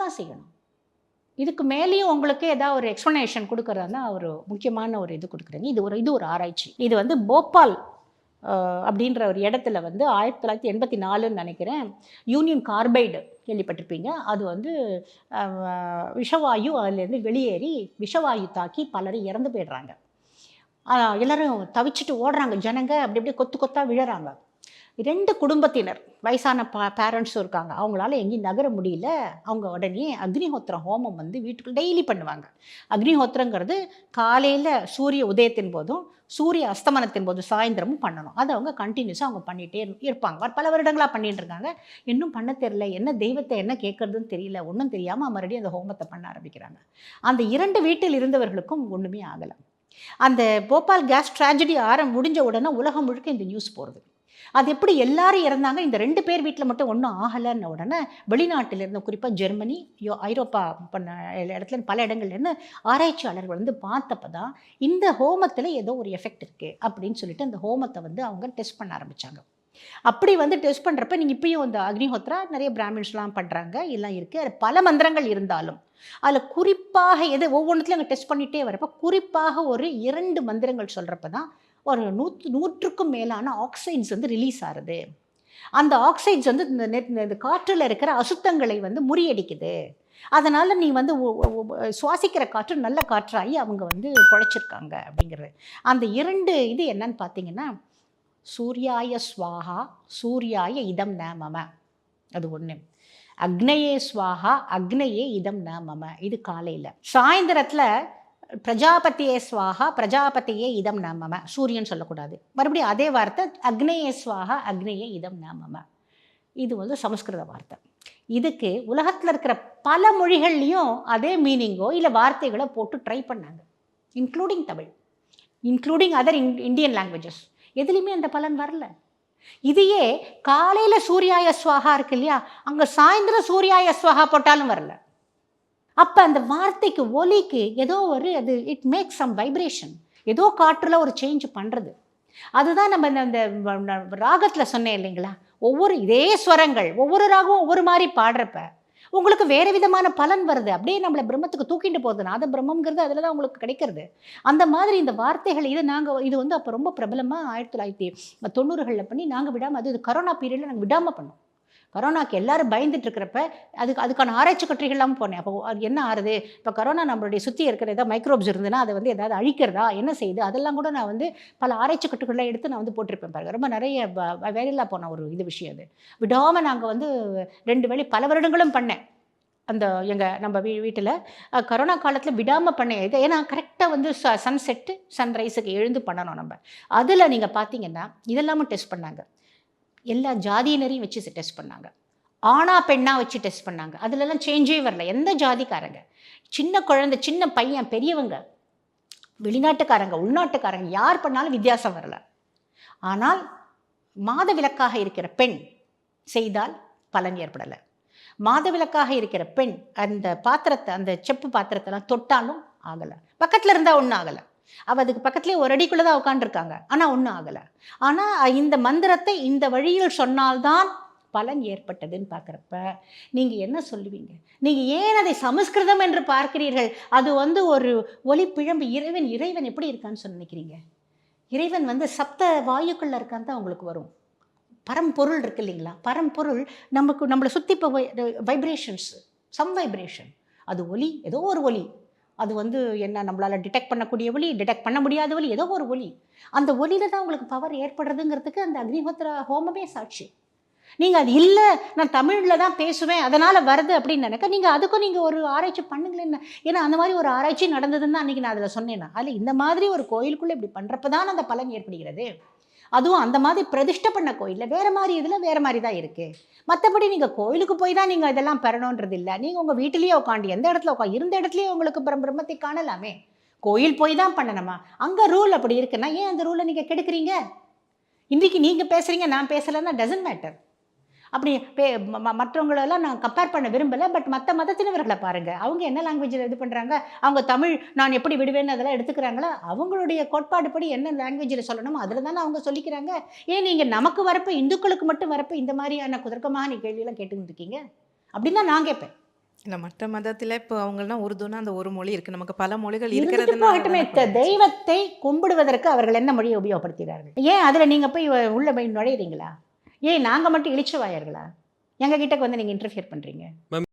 தான் செய்யணும். இதுக்கு மேலேயும் உங்களுக்கு ஏதாவது ஒரு எக்ஸ்ப்ளனேஷன் கொடுக்குறதா ஒரு முக்கியமான ஒரு இது கொடுக்குறேங்க. இது ஒரு ஆராய்ச்சி. இது வந்து போபால் அப்படின்ற ஒரு இடத்துல வந்து 1984ன்னு நினைக்கிறேன், யூனியன் கார்பைடு கேள்விப்பட்டிருப்பீங்க. அது வந்து விஷவாயு அதுலேருந்து வெளியேறி விஷவாயு தாக்கி பலர் இறந்து போயிடுறாங்க. எல்லோரும் தவிச்சிட்டு ஓடுறாங்க, ஜனங்க அப்படி அப்படியே கொத்து கொத்தாக விழுறாங்க. 2 குடும்பத்தினர் வயசான பேரண்ட்ஸும் இருக்காங்க. அவங்களால எங்கேயும் நகர முடியல. அவங்க உடனே அக்னிஹோத்திரம் ஹோமம் வந்து வீட்டுக்குள்ள டெய்லி பண்ணுவாங்க. அக்னிஹோத்திரங்கிறது காலையில் சூரிய உதயத்தின் போதும் சூரிய அஸ்தமனத்தின் போது சாயந்தரமும் பண்ணணும். அதை அவங்க கண்டினியூஸாக அவங்க பண்ணிகிட்டே இருப்பாங்க. பல வருடங்களாக பண்ணிட்டு இருக்காங்க. இன்னும் பண்ண தெரியல, என்ன தெய்வத்தை என்ன கேட்கறதுன்னு தெரியல, ஒன்றும் தெரியாமல் மறுபடியும் அந்த ஹோமத்தை பண்ண ஆரம்பிக்கிறாங்க. அந்த 2 வீட்டில் இருந்தவர்களுக்கும் ஒன்றுமே ஆகலை. அந்த போபால் கேஸ் ட்ராஜடி முடிஞ்ச உடனே உலகம் முழுக்க இந்த நியூஸ் போகிறது. அது எப்படி எல்லாரும் இறந்தாங்க, இந்த 2 பேர் வீட்டில் மட்டும் ஒன்றும் ஆகலைன்ன உடனே வெளிநாட்டிலிருந்து, குறிப்பாக ஜெர்மனி, ஐரோப்பா பண்ண இடத்துல பல இடங்கள்லேருந்து ஆராய்ச்சியாளர்கள் வந்து பார்த்தப்ப தான் இந்த ஹோமத்தில் ஏதோ ஒரு எஃபெக்ட் இருக்குது அப்படின்னு சொல்லிட்டு அந்த ஹோமத்தை வந்து அவங்க டெஸ்ட் பண்ண ஆரம்பித்தாங்க. அப்படி வந்து டெஸ்ட் பண்ணுறப்ப நீங்கள் இப்பயும் அந்த அக்னிஹோத்ரா நிறைய பிராமின்ஸ்லாம் பண்ணுறாங்க, எல்லாம் இருக்குது. அதில் பல மந்திரங்கள் இருந்தாலும் அதில் குறிப்பாக எது ஒவ்வொன்றுத்துலையும் அங்கே டெஸ்ட் பண்ணிகிட்டே வரப்போ குறிப்பாக ஒரு 2 மந்திரங்கள் சொல்கிறப்ப தான் ஒரு 100க்கும் மேலான ஆக்சைட்ஸ் வந்து ரிலீஸ் ஆகுது. அந்த ஆக்சைட்ஸ் வந்து இந்த காற்றில் இருக்கிற அசுத்தங்களை வந்து முறியடிக்குது. அதனால் நீ வந்து சுவாசிக்கிற காற்று நல்ல காற்றாகி அவங்க வந்து பிழைச்சிருக்காங்க அப்படிங்கிறது. அந்த 2 இது என்னன்னு பார்த்தீங்கன்னா, சூர்யாய ஸ்வாஹா சூர்யாய இதம் ந மம, அது ஒன்று. அக்னயே ஸ்வாஹா அக்னயே இதம் ந மம, இது காலையில். சாயந்தரத்தில் பிரஜாபதியே ஸ்வாஹா பிரஜாபதியே இதம் ந மம, சூரியன் சொல்லக்கூடாது. மறுபடியும் அதே வார்த்தை அக்னயே ஸ்வாஹா அக்னயே இதம் ந மம, இது வந்து சமஸ்கிருத வார்த்தை. இதுக்கு உலகத்தில் இருக்கிற பல மொழிகள்லையும் அதே மீனிங்கோ இல்லை வார்த்தைகளை போட்டு ட்ரை பண்ணாங்க, including Tamil, including other Indian languages. எதுலேயுமே அந்த பலன் வரல. இதையே காலையில் சூர்யாய ஸ்வாஹா இருக்கு இல்லையா, அங்கே சாயந்தரம் சூர்யாய ஸ்வாஹா போட்டாலும் வரல. அப்போ அந்த வார்த்தைக்கு ஒலிக்கு ஏதோ ஒரு அது இட் மேக்ஸ் சம் வைப்ரேஷன், ஏதோ காற்றில் ஒரு சேஞ்ச் பண்ணுறது. அதுதான் நம்ம இந்த ராகத்தில் சொன்னேன் இல்லைங்களா, ஒவ்வொரு இதே ஸ்வரங்கள் ஒவ்வொரு ராகமும் ஒவ்வொரு மாதிரி பாடுறப்ப உங்களுக்கு வேறு விதமான பலன் வருது. அப்படியே நம்மளை பிரம்மத்துக்கு தூக்கிட்டு போகுது. நாத பிரம்மங்கிறது அதில் தான் உங்களுக்கு கிடைக்கிறது. அந்த மாதிரி இந்த வார்த்தைகள் இது வந்து அப்போ ரொம்ப பிரபலமாக 1990களில் பண்ணி நாங்கள் விடாமல், அது கரோனா பீரியடில் நாங்கள் விடாமல் பண்ணோம். கரோனாக்கு எல்லாரும் பயந்துட்டு இருக்கிறப்ப அதுக்கான ஆராய்ச்சி கட்டுரைகள்லாம் போனேன். அப்போ அது என்ன ஆறுது, இப்போ கரோனா நம்மளுடைய சுற்றி இருக்கிற ஏதாவது மைக்ரோப்ஸ் இருந்ததுன்னா அதை வந்து ஏதாவது அழிக்கிறதா, என்ன செய்யுது, அதெல்லாம் கூட நான் வந்து பல ஆராய்ச்சி கட்டுரைகள்லாம் எடுத்து நான் வந்து போட்டிருப்பேன் பாருங்க. ரொம்ப நிறைய வேலையில்லா போன ஒரு விஷயம் அது. விடாமல் நாங்கள் வந்து 2 வேளை பல வருடங்களும் பண்ணேன். அந்த நம்ம வீட்டில் கரோனா காலத்தில் விடாமல் பண்ணேன். இது ஏன்னா கரெக்டாக வந்து சன்செட்டு சன்ரைஸுக்கு எழுந்து பண்ணணும் நம்ம. அதில் நீங்கள் பார்த்தீங்கன்னா இதெல்லாமும் டெஸ்ட் பண்ணாங்க. எல்லா ஜாதியினரையும் வச்சு டெஸ்ட் பண்ணாங்க, ஆணா பெண்ணா வச்சு டெஸ்ட் பண்ணாங்க. அதுலலாம் சேஞ்சே வரல. எந்த ஜாதிக்காரங்க, சின்ன குழந்தை, சின்ன பையன், பெரியவங்க, வெளிநாட்டுக்காரங்க, உள்நாட்டுக்காரங்க, யார் பண்ணாலும் வித்தியாசம் வரல. ஆனால் மாதவிலக்காக இருக்கிற பெண் செய்தால் பலன் ஏற்படலை. மாதவிலக்காக இருக்கிற பெண் அந்த பாத்திரத்தை, அந்த செப்பு பாத்திரத்தெல்லாம் தொட்டாலும் ஆகலை. பக்கத்தில் இருந்தால் ஒன்றும் ஆகலை. அவள் அதுக்கு பக்கத்துலேயே ஒரு அடிக்குள்ளே தான் உட்காந்துருக்காங்க, ஆனால் ஒன்றும் ஆகலை. ஆனால் இந்த மந்திரத்தை இந்த வழியில் சொன்னால்தான் பலன் ஏற்பட்டதுன்னு பார்க்குறப்ப நீங்கள் என்ன சொல்லுவீங்க? நீங்கள் ஏன் அதை சமஸ்கிருதம் என்று பார்க்கிறீர்கள்? அது வந்து ஒரு ஒளி பிழம்பு. இறைவன் எப்படி இருக்கான்னு நினைக்கிறீங்க? இறைவன் வந்து சப்த வாயுக்குள்ளே இருக்கான்னு தான் உங்களுக்கு வரும். பரம்பொருள் இருக்கு இல்லைங்களா, பரம்பொருள் நம்மளை சுற்றி இப்போ வைப்ரேஷன்ஸ், சம் வைப்ரேஷன், அது ஒலி, ஏதோ ஒரு ஒலி. அது வந்து என்ன, நம்மளால் டிடெக்ட் பண்ணக்கூடிய ஒலி, டிடெக்ட் பண்ண முடியாத ஒலி, ஏதோ ஒரு ஒலி. அந்த ஒலியில் தான் உங்களுக்கு பவர் ஏற்படுறதுங்கிறதுக்கு அந்த அக்னிஹோத்திர ஹோமமே சாட்சி. நீங்கள் அது இல்லை, நான் தமிழில் தான் பேசுவேன் அதனால் வருது அப்படின்னு நினைக்க, அதுக்கும் நீங்கள் ஒரு ஆராய்ச்சி பண்ணுங்களேன்னு. ஏன்னா அந்த மாதிரி ஒரு ஆராய்ச்சி நடந்ததுன்னு தான் அன்றைக்கி நான் அதில் சொன்னேன்னா. அதில் இந்த மாதிரி ஒரு கோயிலுக்குள்ளே இப்படி பண்ணுறப்ப தான் அந்த பலன் ஏற்படுகிறது. அதுவும் அந்த மாதிரி பிரதிஷ்டை பண்ண கோயிலில் வேறு மாதிரி, இதில் வேறு மாதிரி தான் இருக்குது. மற்றபடி நீங்கள் கோயிலுக்கு போய் தான் நீங்கள் இதெல்லாம் பெறணுன்றது இல்லை. நீங்கள் உங்கள் வீட்டிலேயே உட்காந்து எந்த இடத்துல இருந்த இடத்துலையே உங்களுக்கு பிரம்மத்தை காணலாமே. கோயில் போய் தான் பண்ணணுமா? அங்கே ரூல் அப்படி இருக்குன்னா ஏன் அந்த ரூலை நீங்கள் கெடுக்குறீங்க? இன்றைக்கி நீங்கள் பேசுகிறீங்க, நான் பேசலைன்னா டசன்ட் மேட்டர். அப்படி மற்றவங்களெல்லாம் நான் கம்பேர் பண்ண விரும்பலை. பட் மற்ற மதத்தினவர்களை பாருங்கள், அவங்க என்ன லாங்குவேஜில் இது பண்ணுறாங்க, அவங்க தமிழ் நான் எப்படி விடுவேன்னு அதெல்லாம் எடுத்துக்கிறாங்களா? அவங்களுடைய கோட்பாடு படி என்ன லாங்குவேஜில் சொல்லணுமோ அதில் தானே அவங்க சொல்லிக்கிறாங்க. ஏன் நீங்கள் நமக்கு வரப்போ, இந்துக்களுக்கு மட்டும் வரப்போ இந்த மாதிரியான குதர்க்கமான கேள்வியெல்லாம் கேட்டுக்கிட்டு இருக்கீங்க அப்படின்னு தான் நான் கேட்பேன். இல்ல மற்ற மதத்துல இப்போ அவங்கலாம் உருதுன்னா அந்த ஒரு மொழி இருக்கு. நமக்கு பல மொழிகள் இருந்துட்டு இருக்கிறதுனால போகட்டுமே, தானே கொஞ்சம் பிரச்சனை. தெய்வத்தை கும்பிடுவதற்கு அவர்கள் என்ன மொழியை உபயோகப்படுத்துகிறார்கள்? ஏன் அதில் நீங்கள் போய் உள்ள போய் நுழையிறீங்களா? ஏன் நாங்கள் மட்டும் இளிச்சவாயர்களா? எங்க கிட்டக்கு வந்து நீங்கள் இன்டர்ஃபியர் பண்ணுறீங்க? மேம்